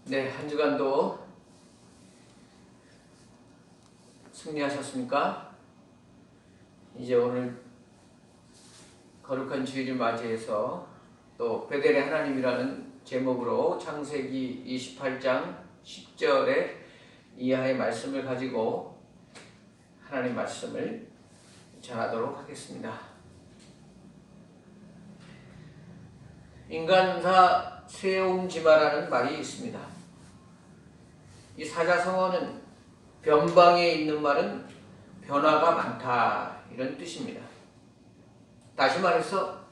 네, 한 주간도 승리하셨습니까? 이제 오늘 거룩한 주일을 맞이해서 또 베델의 하나님이라는 제목으로 창세기 28장 10절의 이하의 말씀을 가지고 하나님 말씀을 전하도록 하겠습니다. 인간사 세옹지마라는 말이 있습니다. 이 사자성어는 변방에 있는 말은 변화가 많다 이런 뜻입니다. 다시 말해서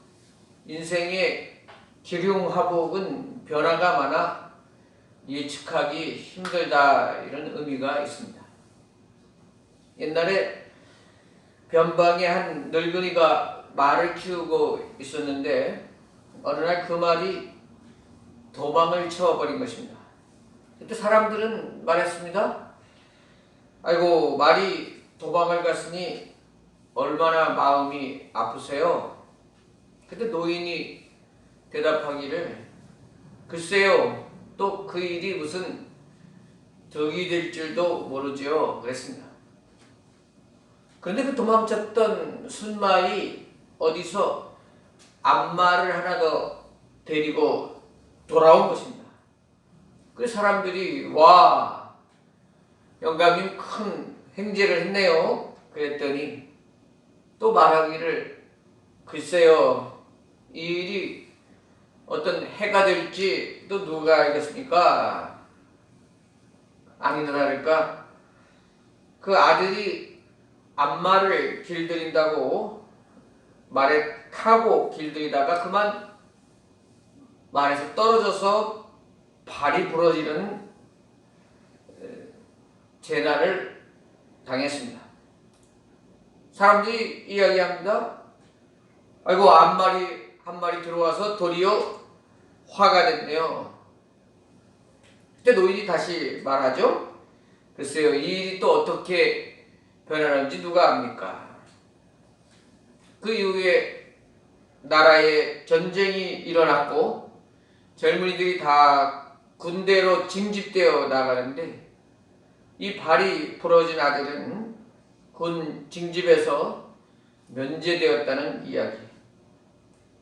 인생의 기륭화복은 변화가 많아 예측하기 힘들다 이런 의미가 있습니다. 옛날에 변방에 한 늙은이가 말을 키우고 있었는데 어느 날 그 말이 도망을 쳐버린 것입니다. 그때 사람들은 말했습니다. 아이고, 말이 도망을 갔으니 얼마나 마음이 아프세요? 그때 노인이 대답하기를 글쎄요, 또 그 일이 무슨 덕이 될 줄도 모르지요 그랬습니다. 그런데 그 도망쳤던 순말이 어디서 앞말을 하나 더 데리고 돌아온 것입니다. 그래서 사람들이 와, 영감님 큰 행제를 했네요 그랬더니 또 말하기를 글쎄요, 이 일이 어떤 해가 될지 또 누가 알겠습니까? 아니나 다를까 그 아들이 앞말을 길들인다고 말에 타고 길들이다가 그만 말에서 떨어져서 발이 부러지는 재난을 당했습니다. 사람들이 이야기합니다. 아이고, 한 마리 들어와서 도리어 화가 됐네요. 그때 노인이 다시 말하죠. 글쎄요, 이 일이 또 어떻게 변하는지 누가 압니까? 그 이후에 나라에 전쟁이 일어났고 젊은이들이 다 군대로 징집되어 나가는데 이 발이 부러진 아들은 군 징집에서 면제되었다는 이야기.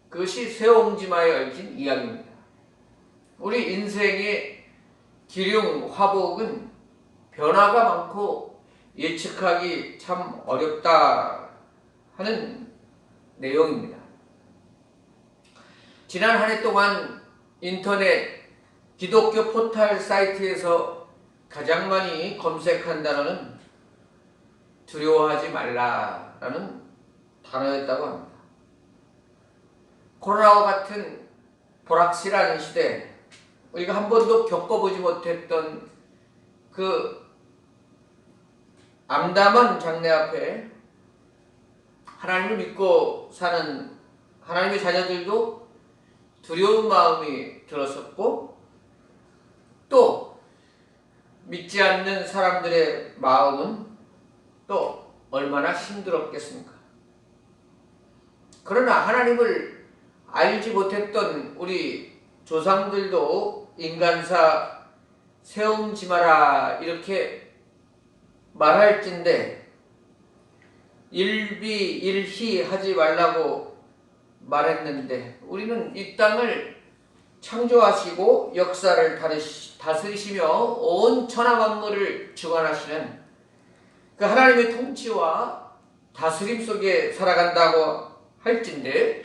그것이 세옹지마에 얽힌 이야기입니다. 우리 인생의 기륭화복은 변화가 많고 예측하기 참 어렵다 하는 내용입니다. 지난 한 해 동안 인터넷 기독교 포털 사이트에서 가장 많이 검색한 단어는 두려워하지 말라라는 단어였다고 합니다. 코로나와 같은 불확실한 시대, 우리가 한 번도 겪어보지 못했던 그 암담한 장래 앞에 하나님을 믿고 사는 하나님의 자녀들도 두려운 마음이 들었었고 또 믿지 않는 사람들의 마음은 또 얼마나 힘들었겠습니까? 그러나 하나님을 알지 못했던 우리 조상들도 인간사 세옹지마라 이렇게 말할진대 일비일희 하지 말라고 말했는데 우리는 이 땅을 창조하시고 역사를 다스리시며 온 천하 만물을 주관하시는 그 하나님의 통치와 다스림 속에 살아간다고 할진데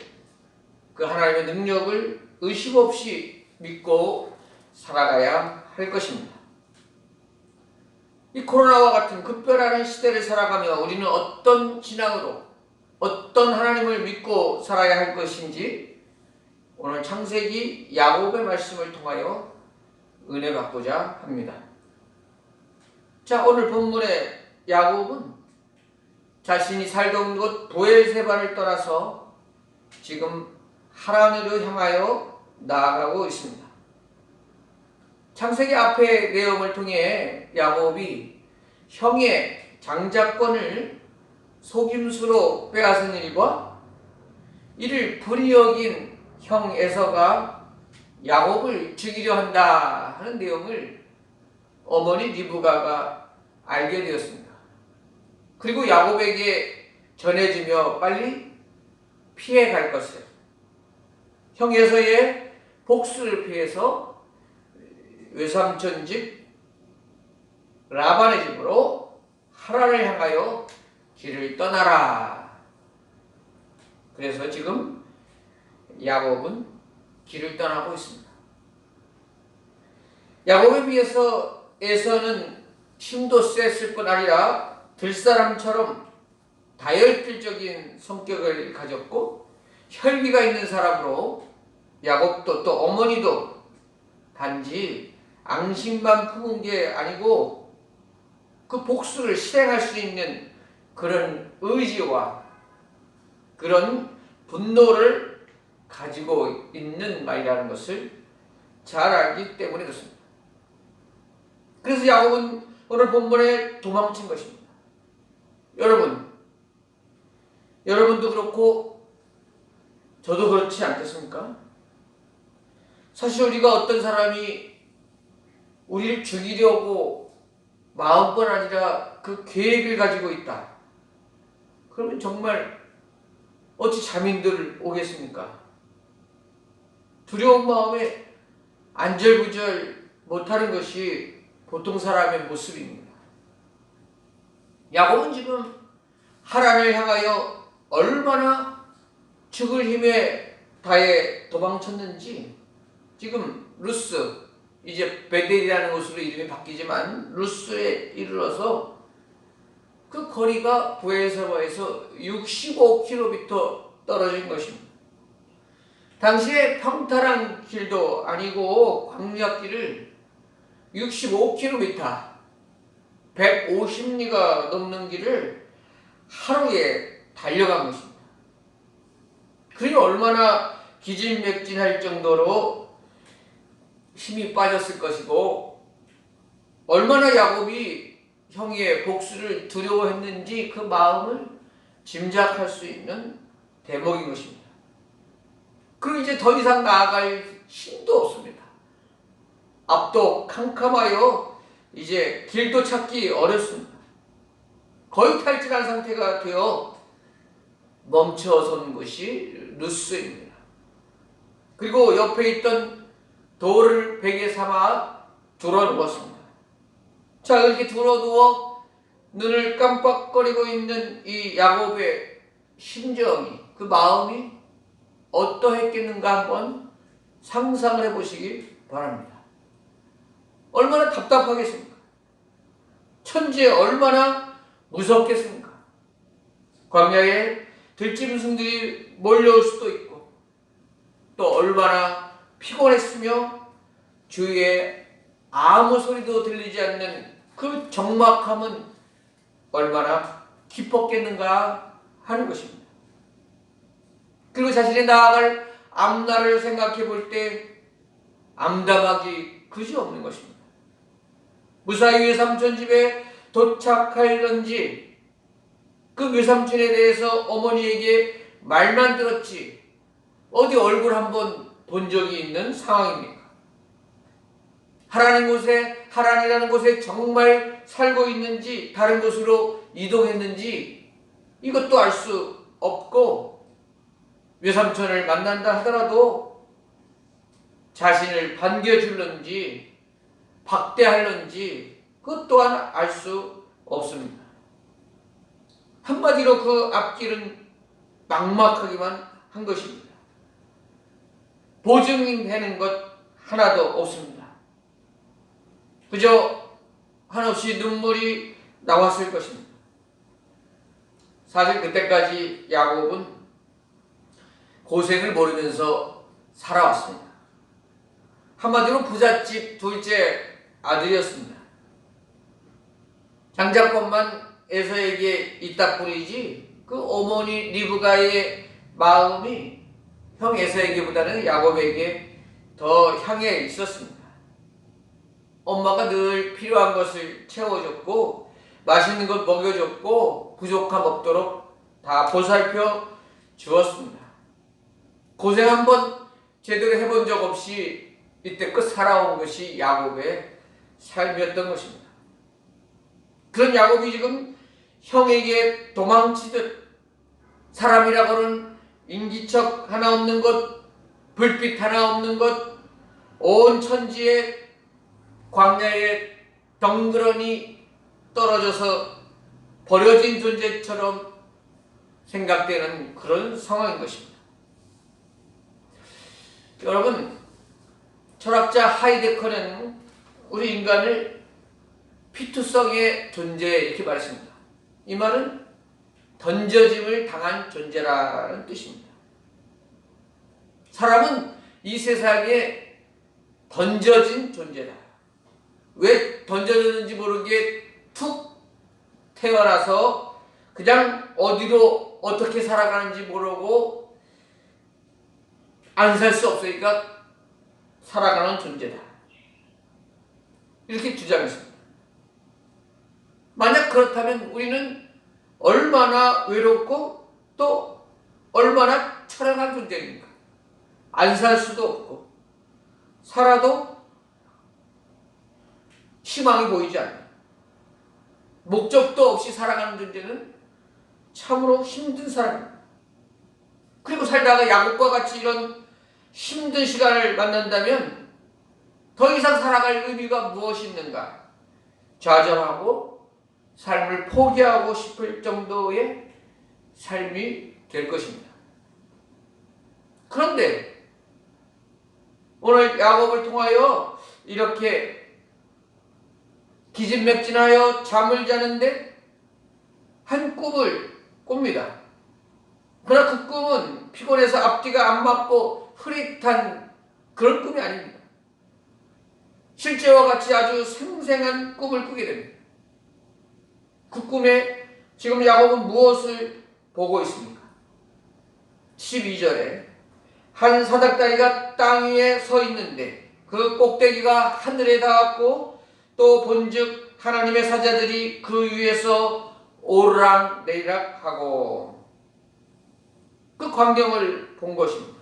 그 하나님의 능력을 의심 없이 믿고 살아가야 할 것입니다. 이 코로나와 같은 급변하는 시대를 살아가며 우리는 어떤 신앙으로 어떤 하나님을 믿고 살아야 할 것인지 오늘 창세기 야곱의 말씀을 통하여 은혜 받고자 합니다. 자, 오늘 본문의 야곱은 자신이 살던 곳 보엘세바를 떠나서 지금 하란으로 향하여 나아가고 있습니다. 창세기 앞의 내용을 통해 야곱이 형의 장자권을 속임수로 빼앗은 일과 이를 불이 여긴 형 에서가 야곱을 죽이려 한다 하는 내용을 어머니 리브가가 알게 되었습니다. 그리고 야곱에게 전해주며 빨리 피해 갈 것을, 형에서의 복수를 피해서 외삼촌 집 라반의 집으로 하란을 향하여 길을 떠나라. 그래서 지금 야곱은 길을 떠나고 있습니다. 야곱에 비해서 에서는 힘도 셌을 뿐 아니라 들사람처럼 다혈질적인 성격을 가졌고 혈기가 있는 사람으로, 야곱도 또 어머니도 단지 앙심만 품은 게 아니고 그 복수를 실행할 수 있는 그런 의지와 그런 분노를 가지고 있는 말이라는 것을 잘 알기 때문에 그렇습니다. 그래서 야곱은 오늘 본문에 도망친 것입니다. 여러분도 그렇고 저도 그렇지 않겠습니까? 사실 우리가 어떤 사람이 우리를 죽이려고 마음뿐 아니라 그 계획을 가지고 있다. 그러면 정말 어찌 잠인들 오겠습니까? 두려운 마음에 안절부절 못하는 것이 보통 사람의 모습입니다. 야곱은 지금 하란을 향하여 얼마나 죽을 힘에 다해 도망쳤는지, 지금 루스, 이제 베델이라는 곳으로 이름이 바뀌지만 루스에 이르러서 그 거리가 부에서바에서 65km 떨어진 것입니다. 당시에 평탄한 길도 아니고 광야길을 65km, 150리가 넘는 길을 하루에 달려간 것입니다. 그러니 얼마나 기진맥진할 정도로 힘이 빠졌을 것이고, 얼마나 야곱이 형의 복수를 두려워했는지 그 마음을 짐작할 수 있는 대목인 것입니다. 그리고 이제 더 이상 나아갈 힘도 없습니다. 앞도 캄캄하여 이제 길도 찾기 어렵습니다. 거의 탈진한 상태가 되어 멈춰선 곳이 루스입니다. 그리고 옆에 있던 돌을 베개 삼아 들어누웠습니다. 자, 이렇게 들어누워 눈을 깜빡거리고 있는 이 야곱의 심정이, 그 마음이 어떠했겠는가 한번 상상을 해보시기 바랍니다. 얼마나 답답하겠습니까? 천지에 얼마나 무섭겠습니까? 광야에 들짐승들이 몰려올 수도 있고, 또 얼마나 피곤했으며 주위에 아무 소리도 들리지 않는 그 적막함은 얼마나 깊었겠는가 하는 것입니다. 그리고 자신이 나아갈 앞날을 생각해 볼 때 암담하기 그지없는 것입니다. 무사히 외삼촌 집에 도착하려는지 그 외삼촌에 대해서 어머니에게 말만 들었지 어디 얼굴 한번 본 적이 있는 상황입니까? 하란이라는 곳에 정말 살고 있는지 다른 곳으로 이동했는지 이것도 알 수 없고, 외삼촌을 만난다 하더라도 자신을 반겨줄는지 박대할는지 그것 또한 알 수 없습니다. 한마디로 그 앞길은 막막하기만 한 것입니다. 보증되는 것 하나도 없습니다. 그저 한없이 눈물이 나왔을 것입니다. 사실 그때까지 야곱은 고생을 모르면서 살아왔습니다. 한마디로 부잣집 둘째 아들이었습니다. 장자권만 에서에게 있다 뿐이지 그 어머니 리브가의 마음이 형 에서에게보다는 야곱에게 더 향해 있었습니다. 엄마가 늘 필요한 것을 채워줬고 맛있는 것 먹여줬고 부족함 없도록 다 보살펴 주었습니다. 고생 한번 제대로 해본 적 없이 이때껏 살아온 것이 야곱의 삶이었던 것입니다. 그런 야곱이 지금 형에게 도망치듯 사람이라고는 인기척 하나 없는 것, 불빛 하나 없는 것, 온 천지에 광야에 덩그러니 떨어져서 버려진 존재처럼 생각되는 그런 상황인 것입니다. 여러분, 철학자 하이데커는 우리 인간을 피투성의 존재 이렇게 말했습니다. 이 말은 던져짐을 당한 존재라는 뜻입니다. 사람은 이 세상에 던져진 존재다. 왜 던져졌는지 모르게 툭 태어나서 그냥 어디로 어떻게 살아가는지 모르고 안 살 수 없으니까 살아가는 존재다. 이렇게 주장했습니다. 만약 그렇다면 우리는 얼마나 외롭고 또 얼마나 처량한 존재입니까? 안 살 수도 없고 살아도 희망이 보이지 않는, 목적도 없이 살아가는 존재는 참으로 힘든 사람입니다. 그리고 살다가 야곱과 같이 이런 힘든 시간을 만난다면 더 이상 살아갈 의미가 무엇이 있는가? 좌절하고 삶을 포기하고 싶을 정도의 삶이 될 것입니다. 그런데 오늘 야곱을 통하여 이렇게 기진맥진하여 잠을 자는데 한 꿈을 꿉니다. 그러나 그 꿈은 피곤해서 앞뒤가 안 맞고 흐릿한 그런 꿈이 아닙니다. 실제와 같이 아주 생생한 꿈을 꾸게 됩니다. 그 꿈에 지금 야곱은 무엇을 보고 있습니까? 12절에 한 사닥다리가 땅 위에 서 있는데 그 꼭대기가 하늘에 닿았고 또 본즉 하나님의 사자들이 그 위에서 오르락 내리락 하고, 그 광경을 본 것입니다.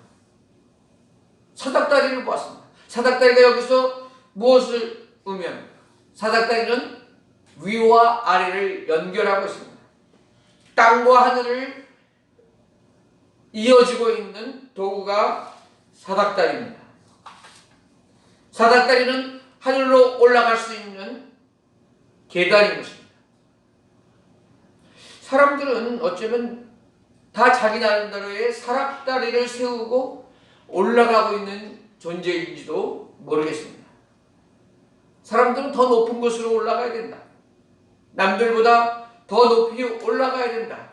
사닥다리를 보았습니다. 사닥다리가 여기서 무엇을 의미합니까? 사닥다리는 위와 아래를 연결하고 있습니다. 땅과 하늘을 이어지고 있는 도구가 사닥다리입니다. 사닥다리는 하늘로 올라갈 수 있는 계단인 것입니다. 사람들은 어쩌면 다 자기 나름대로의 사닥다리를 세우고 올라가고 있는 존재인지도 모르겠습니다. 사람들은 더 높은 곳으로 올라가야 된다. 남들보다 더 높이 올라가야 된다.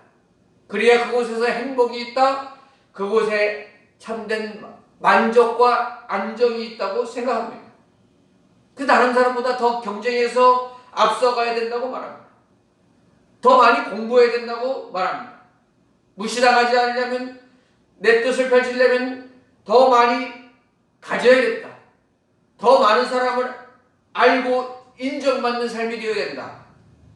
그래야 그곳에서 행복이 있다. 그곳에 참된 만족과 안정이 있다고 생각합니다. 그 다른 사람보다 더 경쟁해서 앞서가야 된다고 말합니다. 더 많이 공부해야 된다고 말합니다. 무시당하지 않으려면, 내 뜻을 펼치려면 더 많이 가져야 된다. 더 많은 사람을 알고 인정받는 삶이 되어야 된다.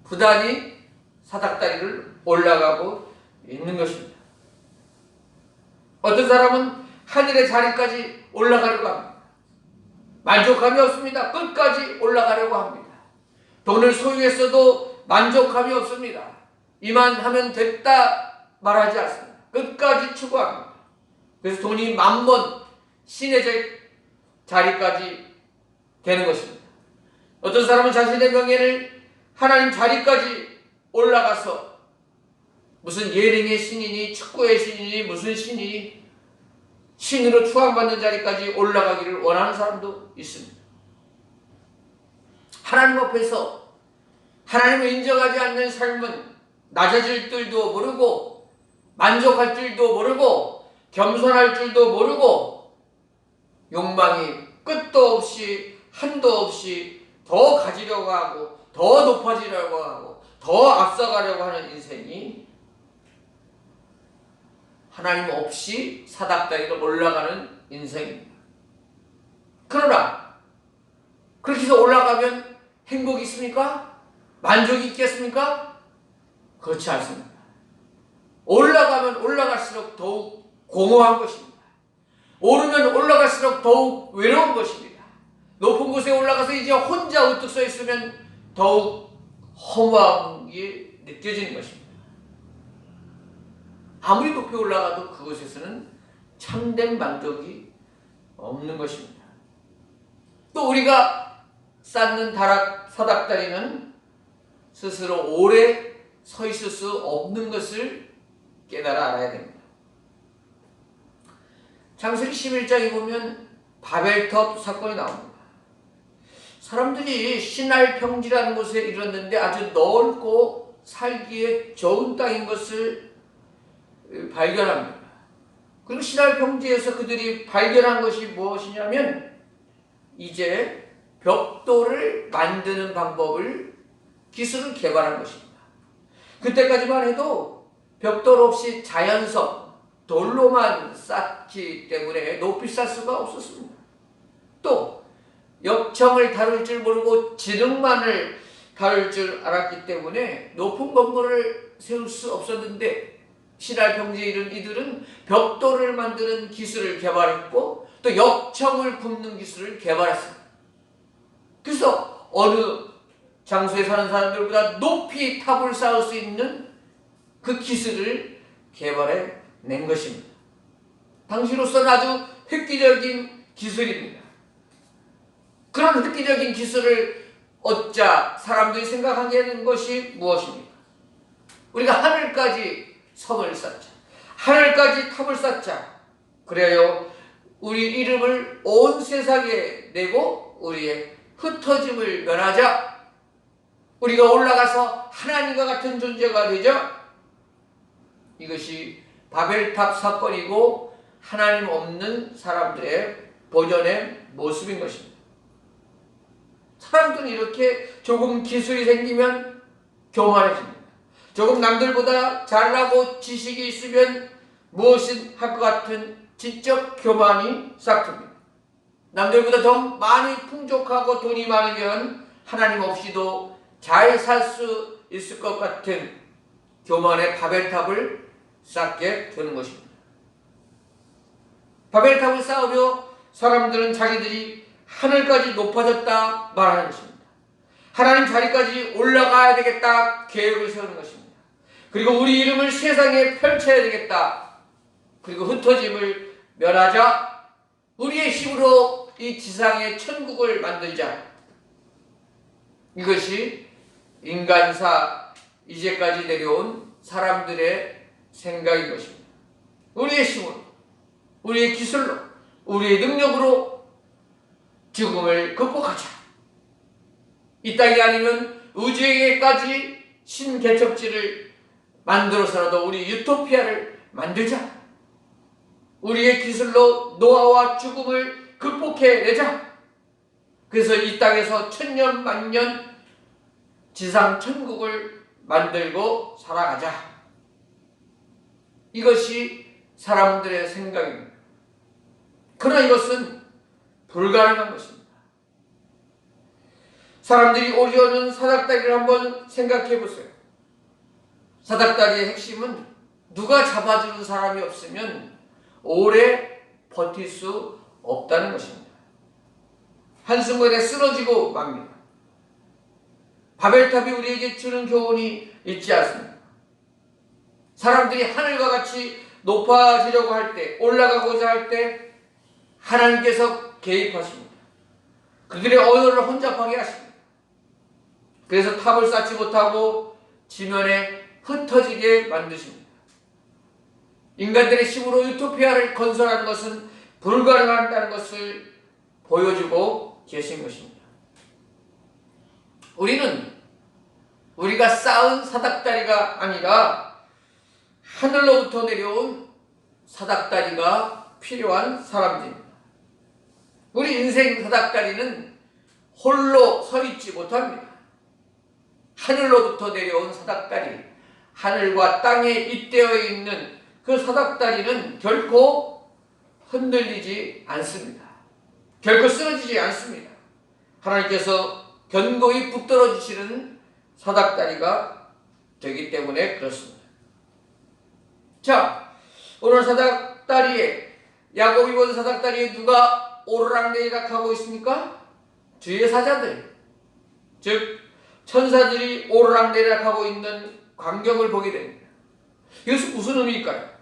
부단히 사닥다리를 올라가고 있는 것입니다. 어떤 사람은 하늘의 자리까지 올라가려고 합니다. 만족감이 없습니다. 끝까지 올라가려고 합니다. 돈을 소유했어도 만족감이 없습니다. 이만하면 됐다 말하지 않습니다. 끝까지 추구합니다. 그래서 돈이 만번 신의 자리까지 되는 것입니다. 어떤 사람은 자신의 명예를 하나님 자리까지 올라가서 무슨 예능의 신이니 축구의 신이니 무슨 신이 신으로 추앙받는 자리까지 올라가기를 원하는 사람도 있습니다. 하나님 앞에서 하나님을 인정하지 않는 삶은 낮아질 줄도 모르고 만족할 줄도 모르고 겸손할 줄도 모르고 욕망이 끝도 없이 한도 없이 더 가지려고 하고 더 높아지려고 하고 더 앞서가려고 하는 인생이 하나님 없이 사닥다리로 올라가는 인생입니다. 그러나 그렇게 해서 올라가면 행복이 있습니까? 만족이 있겠습니까? 그렇지 않습니다. 올라가면 올라갈수록 더욱 공허한 것입니다. 오르면 올라갈수록 더욱 외로운 것입니다. 가서 이제 혼자 우뚝 서 있으면 더욱 허무함이 느껴지는 것입니다. 아무리 높이 올라가도 그곳에서는 참된 만족이 없는 것입니다. 또 우리가 쌓는 사닥다리는 스스로 오래 서 있을 수 없는 것을 깨달아 알아야 됩니다. 창세기 11장에 보면 바벨탑 사건이 나옵니다. 사람들이 시날 평지라는 곳에 이르렀는데 아주 넓고 살기에 좋은 땅인 것을 발견합니다. 그리고 시날 평지에서 그들이 발견한 것이 무엇이냐면 이제 벽돌을 만드는 방법을 기술을 개발한 것입니다. 그때까지만 해도 벽돌 없이 자연석 돌로만 쌓기 때문에 높이 쌓을 수가 없었습니다. 또 역청을 다룰 줄 모르고 지능만을 다룰 줄 알았기 때문에 높은 건물을 세울 수 없었는데 시날 평지에 이른 이들은 벽돌을 만드는 기술을 개발했고 또 역청을 굽는 기술을 개발했습니다. 그래서 어느 장소에 사는 사람들보다 높이 탑을 쌓을 수 있는 그 기술을 개발해 낸 것입니다. 당시로서는 아주 획기적인 기술입니다. 그런 획기적인 기술을 얻자 사람들이 생각하게 되는 것이 무엇입니까? 우리가 하늘까지 성을 쌓자. 하늘까지 탑을 쌓자. 그래요. 우리 이름을 온 세상에 내고 우리의 흩어짐을 면하자. 우리가 올라가서 하나님과 같은 존재가 되자. 이것이 바벨탑 사건이고 하나님 없는 사람들의 본연의 모습인 것입니다. 사람들은 이렇게 조금 기술이 생기면 교만해집니다. 조금 남들보다 잘나고 지식이 있으면 무엇인 할 것 같은 지적 교만이 싹틉니다. 남들보다 더 많이 풍족하고 돈이 많으면 하나님 없이도 잘 살 수 있을 것 같은 교만의 바벨탑을 쌓게 되는 것입니다. 바벨탑을 쌓으며 사람들은 자기들이 하늘까지 높아졌다 말하는 것입니다. 하나님 자리까지 올라가야 되겠다 계획을 세우는 것입니다. 그리고 우리 이름을 세상에 펼쳐야 되겠다. 그리고 흩어짐을 면하자. 우리의 힘으로 이 지상의 천국을 만들자. 이것이 인간사 이제까지 내려온 사람들의 생각인 것입니다. 우리의 힘으로, 우리의 기술로, 우리의 능력으로 죽음을 극복하자. 이 땅이 아니면 우주에게까지 신개척지를 만들어서라도 우리 유토피아를 만들자. 우리의 기술로 노아와 죽음을 극복해내자. 그래서 이 땅에서 천년 만년 지상 천국을 만들고 살아가자. 이것이 사람들의 생각입니다. 그러나 이것은 불가능한 것입니다. 사람들이 오려는 사닥다리를 한번 생각해 보세요. 사닥다리의 핵심은 누가 잡아주는 사람이 없으면 오래 버틸 수 없다는 것입니다. 한순간에 쓰러지고 맙니다. 바벨탑이 우리에게 주는 교훈이 있지 않습니까? 사람들이 하늘과 같이 높아지려고 할 때, 올라가고자 할 때 하나님께서 개입하십니다. 그들의 언어를 혼잡하게 하십니다. 그래서 탑을 쌓지 못하고 지면에 흩어지게 만드십니다. 인간들의 힘으로 유토피아를 건설하는 것은 불가능하다는 것을 보여주고 계신 것입니다. 우리는 우리가 쌓은 사닥다리가 아니라 하늘로부터 내려온 사닥다리가 필요한 사람들입니다. 우리 인생 사닥다리는 홀로 서 있지 못합니다. 하늘로부터 내려온 사닥다리, 하늘과 땅에 잇대어 있는 그 사닥다리는 결코 흔들리지 않습니다. 결코 쓰러지지 않습니다. 하나님께서 견고히 붙들어 주시는 사닥다리가 되기 때문에 그렇습니다. 자, 오늘 사닥다리에 야곱이 본 사닥다리에 누가 오르락내리락 하고 있습니까? 주의 사자들, 즉 천사들이 오르락내리락하고 있는 광경을 보게 됩니다. 이것은 무슨 의미일까요?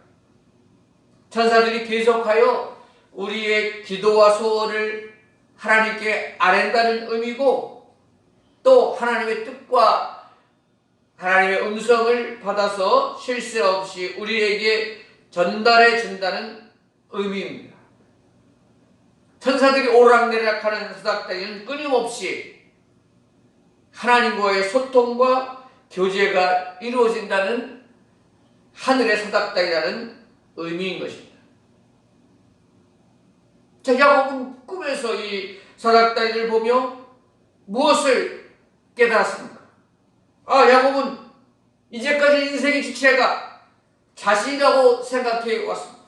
천사들이 계속하여 우리의 기도와 소원을 하나님께 아랜다는 의미고, 또 하나님의 뜻과 하나님의 음성을 받아서 실수 없이 우리에게 전달해 준다는 의미입니다. 천사들이 오르락내리락하는 사닥다리는 끊임없이 하나님과의 소통과 교제가 이루어진다는 하늘의 사닥다리라는 의미인 것입니다. 자, 야곱은 꿈에서 이 사닥다리를 보며 무엇을 깨달았습니까? 야곱은 이제까지 인생의 주체가 자신이라고 생각해 왔습니다.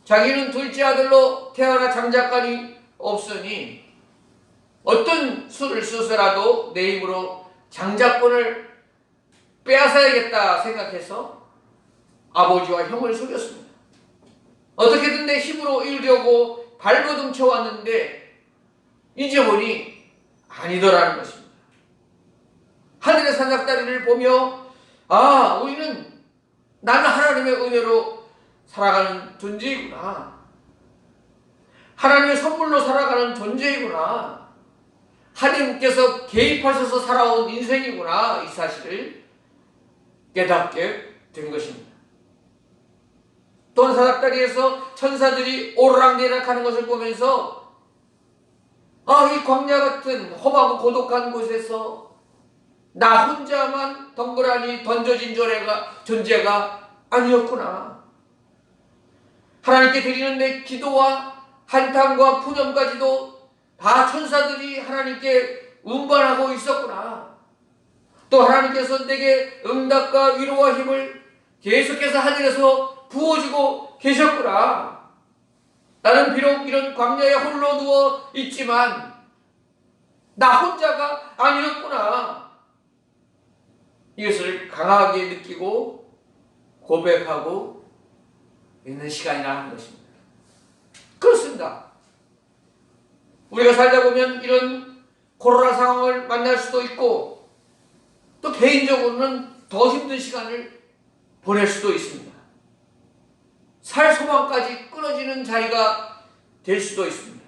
자기는 둘째 아들로 태어나 장자권이 없으니 어떤 수를 써서라도 내 힘으로 장자권을 빼앗아야겠다 생각해서 아버지와 형을 속였습니다. 어떻게든 내 힘으로 이루려고 발버둥 쳐왔는데 이제 보니 아니더라는 것입니다. 하늘의 사닥다리를 보며 나는 하나님의 은혜로 살아가는 존재이구나. 하나님의 선물로 살아가는 존재이구나. 하나님께서 개입하셔서 살아온 인생이구나. 이 사실을 깨닫게 된 것입니다. 또한 사닥다리에서 천사들이 오르락내리락하는 것을 보면서 이 광야 같은 험하고 고독한 곳에서 나 혼자만 덩그러니 던져진 존재가 아니었구나. 하나님께 드리는 내 기도와 한탄과 푸념까지도 다 천사들이 하나님께 운반하고 있었구나. 또 하나님께서 내게 응답과 위로와 힘을 계속해서 하늘에서 부어주고 계셨구나. 나는 비록 이런 광야에 홀로 누워 있지만 나 혼자가 아니었구나. 이것을 강하게 느끼고 고백하고 있는 시간이라 하는 것입니다. 그렇습니다. 우리가 살다 보면 이런 코로나 상황을 만날 수도 있고 또 개인적으로는 더 힘든 시간을 보낼 수도 있습니다. 살 소망까지 끊어지는 자리가 될 수도 있습니다.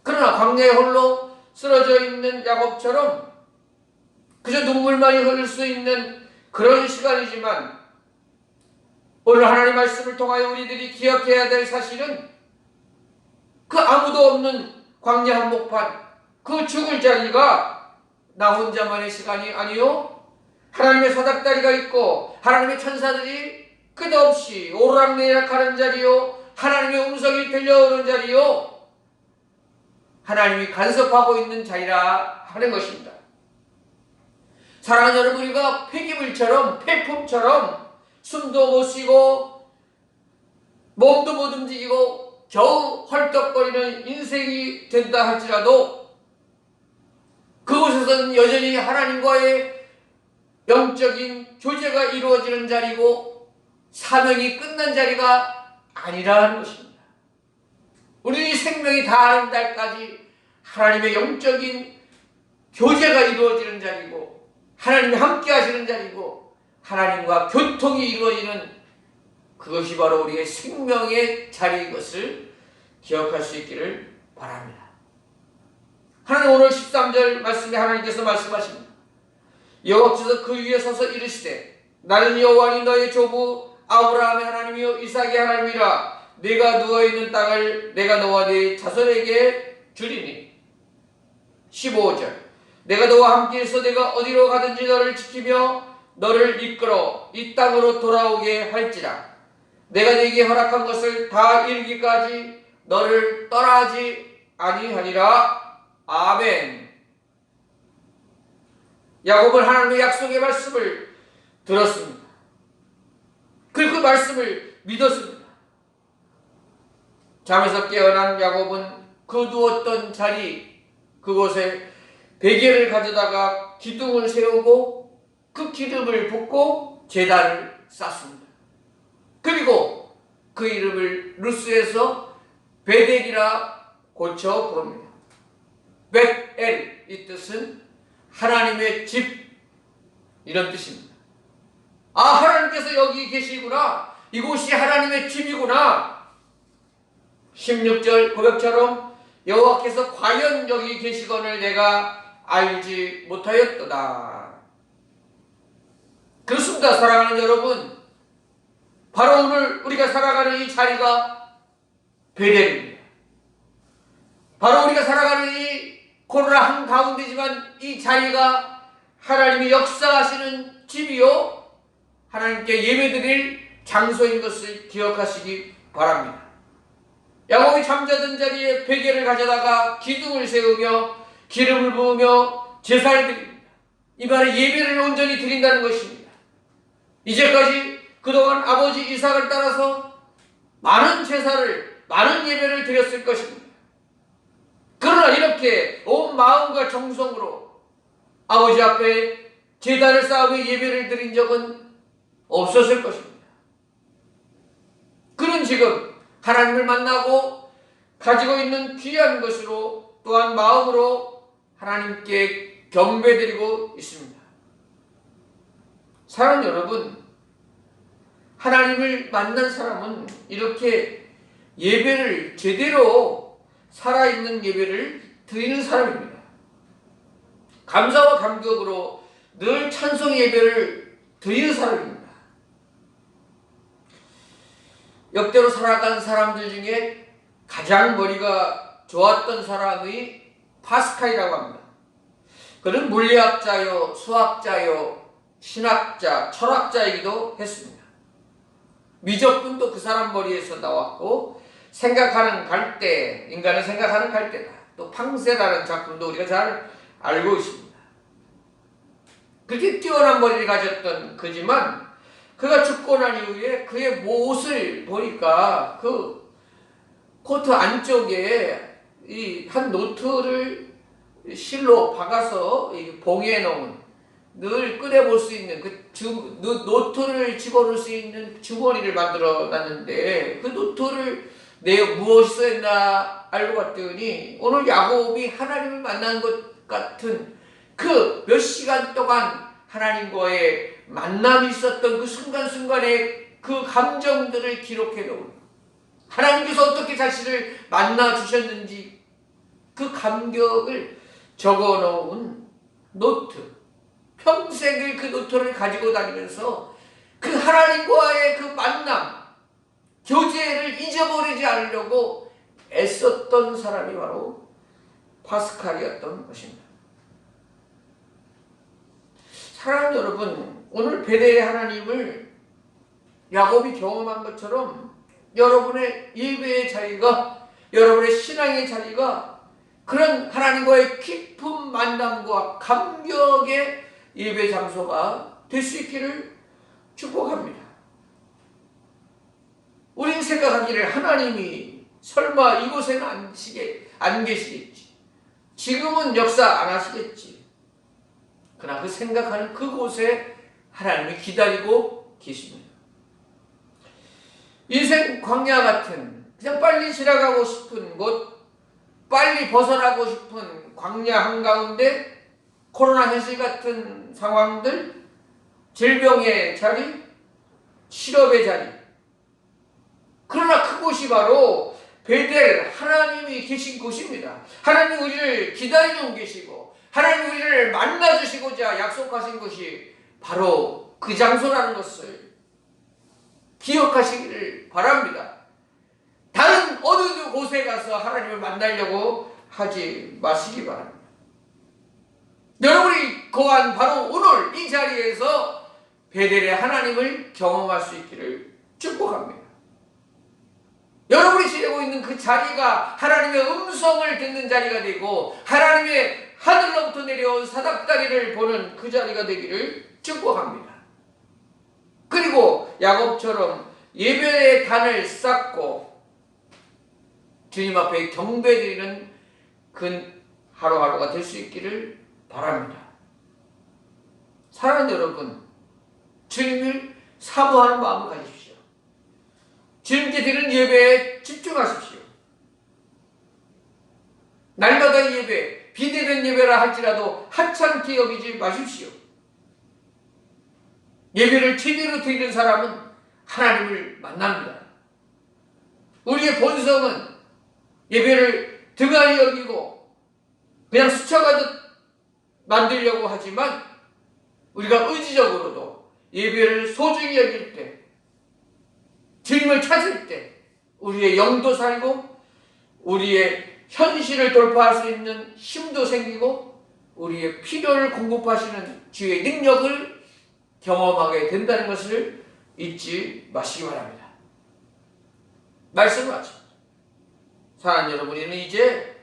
그러나 광야에 홀로 쓰러져 있는 야곱처럼 그저 눈물만이 흐를 수 있는 그런 시간이지만 오늘 하나님의 말씀을 통하여 우리들이 기억해야 될 사실은 그 아무도 없는 광야 한복판, 그 죽을 자리가 나 혼자만의 시간이 아니요, 하나님의 사닥다리가 있고 하나님의 천사들이 끝없이 오르락내리락하는 자리요, 하나님의 음성이 들려오는 자리요, 하나님이 간섭하고 있는 자리라 하는 것입니다. 사랑하는 여러분, 우리가 폐기물처럼 폐품처럼 숨도 못 쉬고 몸도 못 움직이고 겨우 헐떡거리는 인생이 된다 할지라도 그곳에서는 여전히 하나님과의 영적인 교제가 이루어지는 자리고 사명이 끝난 자리가 아니라는 것입니다. 우리 생명이 다하는 날까지 하나님의 영적인 교제가 이루어지는 자리고 하나님이 함께 하시는 자리고 하나님과 교통이 이루어지는 그것이 바로 우리의 생명의 자리인 것을 기억할 수 있기를 바랍니다. 하나님 오늘 13절 말씀에 하나님께서 말씀하십니다. 여호와께서 그 위에 서서 이르시되 나는 여호와니 너의 조부 아브라함의 하나님이요 이삭의 하나님이라. 네가 누워있는 땅을 내가 너와 네 자손에게 주리니. 15절 내가 너와 함께해서 내가 어디로 가든지 너를 지키며 너를 이끌어 이 땅으로 돌아오게 할지라. 내가 네게 허락한 것을 다 이루기까지 너를 떠나지 아니하리라. 아멘. 야곱은 하나님의 약속의 말씀을 들었습니다. 그리고 그 말씀을 믿었습니다. 잠에서 깨어난 야곱은 그 누웠던 자리 그곳에 베개를 가져다가 기둥을 세우고 그 기름을 붓고 제단을 쌓습니다. 그리고 그 이름을 루스에서 베델이라 고쳐 부릅니다. 벳엘, 이 뜻은 하나님의 집, 이런 뜻입니다. 아, 하나님께서 여기 계시구나. 이곳이 하나님의 집이구나. 16절 고백처럼 여호와께서 과연 여기 계시거늘 내가 알지 못하였도다. 그렇습니다. 사랑하는 여러분, 바로 오늘 우리가 살아가는 이 자리가 베델입니다. 바로 우리가 살아가는 이 코로나 한가운데지만 이 자리가 하나님이 역사하시는 집이요, 하나님께 예배드릴 장소인 것을 기억하시기 바랍니다. 야곱이 잠자던 자리에 베개를 가져다가 기둥을 세우며 기름을 부으며 제사를 드립니다. 이 말에 예배를 온전히 드린다는 것입니다. 이제까지 그동안 아버지 이삭을 따라서 많은 제사를, 많은 예배를 드렸을 것입니다. 그러나 이렇게 온 마음과 정성으로 아버지 앞에 제단을 쌓으며 예배를 드린 적은 없었을 것입니다. 그는 지금 하나님을 만나고 가지고 있는 귀한 것으로 또한 마음으로 하나님께 경배드리고 있습니다. 사랑하는 여러분, 하나님을 만난 사람은 이렇게 예배를 제대로 살아있는 예배를 드리는 사람입니다. 감사와 감격으로 늘 찬송 예배를 드리는 사람입니다. 역대로 살아간 사람들 중에 가장 머리가 좋았던 사람이 파스칼이라고 합니다. 그는 물리학자요, 수학자요, 신학자, 철학자이기도 했습니다. 미적분도 그 사람 머리에서 나왔고, 생각하는 갈대, 인간은 생각하는 갈대다. 또 팡세라는 작품도 우리가 잘 알고 있습니다. 그렇게 뛰어난 머리를 가졌던 그지만 그가 죽고 난 이후에 그의 못을 보니까 그 코트 안쪽에 이 한 노트를 실로 박아서 봉해 놓은, 늘 꺼내볼 수 있는 노트를 집어넣을 수 있는 주머니를 만들어 놨는데, 그 노트를 내가 무엇이 써있나 알고 봤더니 오늘 야곱이 하나님을 만난 것 같은 그 몇 시간 동안 하나님과의 만남이 있었던 그 순간순간의 그 감정들을 기록해 놓은, 하나님께서 어떻게 자신을 만나 주셨는지 그 감격을 적어 놓은 노트, 평생을 그 노트를 가지고 다니면서 그 하나님과의 그 만남, 교제를 잊어버리지 않으려고 애썼던 사람이 바로 파스칼이었던 것입니다. 사랑하는 여러분, 오늘 베델의 하나님을 야곱이 경험한 것처럼 여러분의 예배의 자리가, 여러분의 신앙의 자리가 그런 하나님과의 깊은 만남과 감격의 예배 장소가 될 수 있기를 축복합니다. 우린 생각하기를 하나님이 설마 이곳에는 안 계시겠지, 지금은 역사 안 하시겠지. 그러나 그 생각하는 그곳에 하나님이 기다리고 계십니다. 인생 광야 같은, 그냥 빨리 지나가고 싶은 곳, 빨리 벗어나고 싶은 광야 한가운데 코로나 현실 같은 상황들, 질병의 자리, 실업의 자리, 그러나 그곳이 바로 베델, 하나님이 계신 곳입니다. 하나님이 우리를 기다리는 계시고 하나님이 우리를 만나주시고자 약속하신 곳이 바로 그 장소라는 것을 기억하시기를 바랍니다. 다른 어느 곳에 가서 하나님을 만나려고 하지 마시기 바랍니다. 여러분이 거한 바로 오늘 이 자리에서 베델의 하나님을 경험할 수 있기를 축복합니다. 여러분이 지내고 있는 그 자리가 하나님의 음성을 듣는 자리가 되고 하나님의 하늘로부터 내려온 사닥다리를 보는 그 자리가 되기를 축복합니다. 그리고 야곱처럼 예배의 단을 쌓고 주님 앞에 경배드리는 그 하루하루가 될 수 있기를 바랍니다. 사랑하는 여러분, 주님을 사모하는 마음을 가지십시오. 주님께 드리는 예배에 집중하십시오. 날마다 영상 예배, 비대면 예배라 할지라도 하찮게 여기지 마십시오. 예배를 제대로 드리는 사람은 하나님을 만납니다. 우리의 본성은 예배를 등한히 여기고 그냥 스쳐가듯 만들려고 하지만 우리가 의지적으로도 예배를 소중히 여길 때, 주님을 찾을 때 우리의 영도 살고 우리의 현실을 돌파할 수 있는 힘도 생기고 우리의 필요를 공급하시는 주의 능력을 경험하게 된다는 것을 잊지 마시기 바랍니다. 말씀을 마칩니다. 사랑하는 여러분, 우리는 이제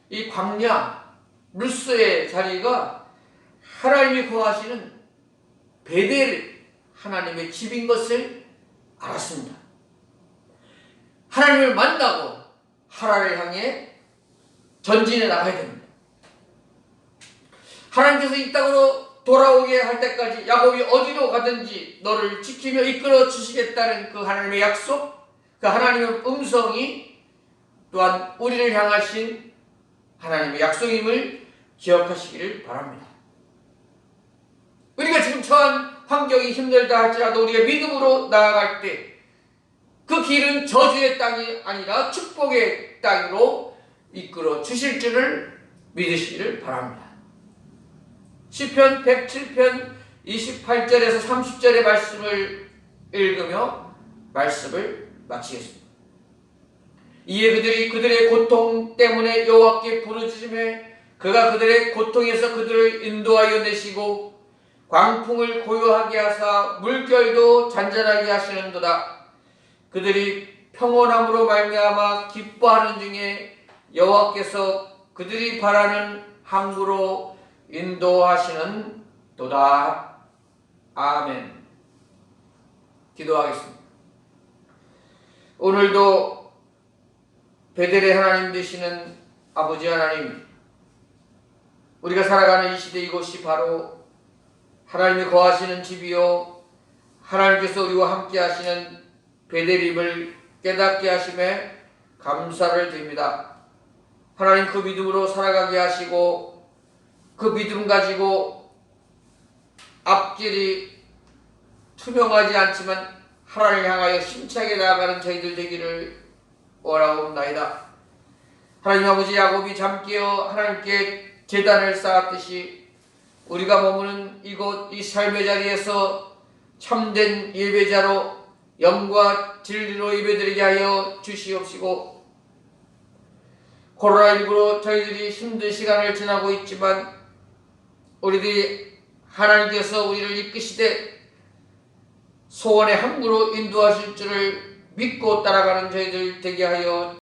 이 광야 루스의 자리가 하나님이 거하시는 베델 하나님의 집인 것을 알았습니다. 하나님을 만나고 하나님을 향해 전진해 나가야 됩니다. 하나님께서 이 땅으로 돌아오게 할 때까지 야곱이 어디로 가든지 너를 지키며 이끌어 주시겠다는 그 하나님의 약속, 그 하나님의 음성이 또한 우리를 향하신 하나님의 약속임을 기억하시기를 바랍니다. 우리가 지금 처한 환경이 힘들다 할지라도 우리가 믿음으로 나아갈 때 그 길은 저주의 땅이 아니라 축복의 땅으로 이끌어 주실 줄을 믿으시기를 바랍니다. 시편 107편 28절에서 30절의 말씀을 읽으며 말씀을 마치겠습니다. 이에 그들이 그들의 고통 때문에 여호와께 부르짖으매 그가 그들의 고통에서 그들을 인도하여 내시고 광풍을 고요하게 하사 물결도 잔잔하게 하시는도다. 그들이 평온함으로 말미암아 기뻐하는 중에 여호와께서 그들이 바라는 항구로 인도하시는 도다. 아멘. 기도하겠습니다. 오늘도 베델의 하나님 되시는 아버지 하나님, 우리가 살아가는 이 시대 이곳이 바로 하나님이 거하시는 집이요 하나님께서 우리와 함께 하시는 베델임을 깨닫게 하심에 감사를 드립니다. 하나님, 그 믿음으로 살아가게 하시고 그 믿음 가지고 앞길이 투명하지 않지만 하나님을 향하여 힘차게 나아가는 저희들 되기를 원하옵나이다. 하나님 아버지, 야곱이 잠깨어 하나님께 제단을 쌓았듯이 우리가 머무는 이곳 이 삶의 자리에서 참된 예배자로 영과 진리로 예배드리게 하여 주시옵시고, 코로나19로 저희들이 힘든 시간을 지나고 있지만 우리들이 하나님께서 우리를 이끄시되 소원의 항구로 인도하실 줄을 믿고 따라가는 저희들 되게 하여